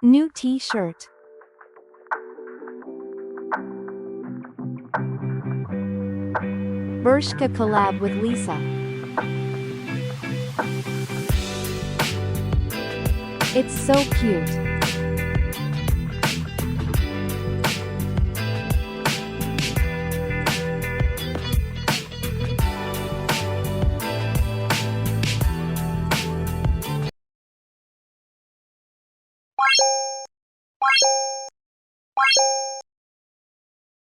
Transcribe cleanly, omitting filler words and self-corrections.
New t-shirt. Bershka collab with Lisa. It's so cute.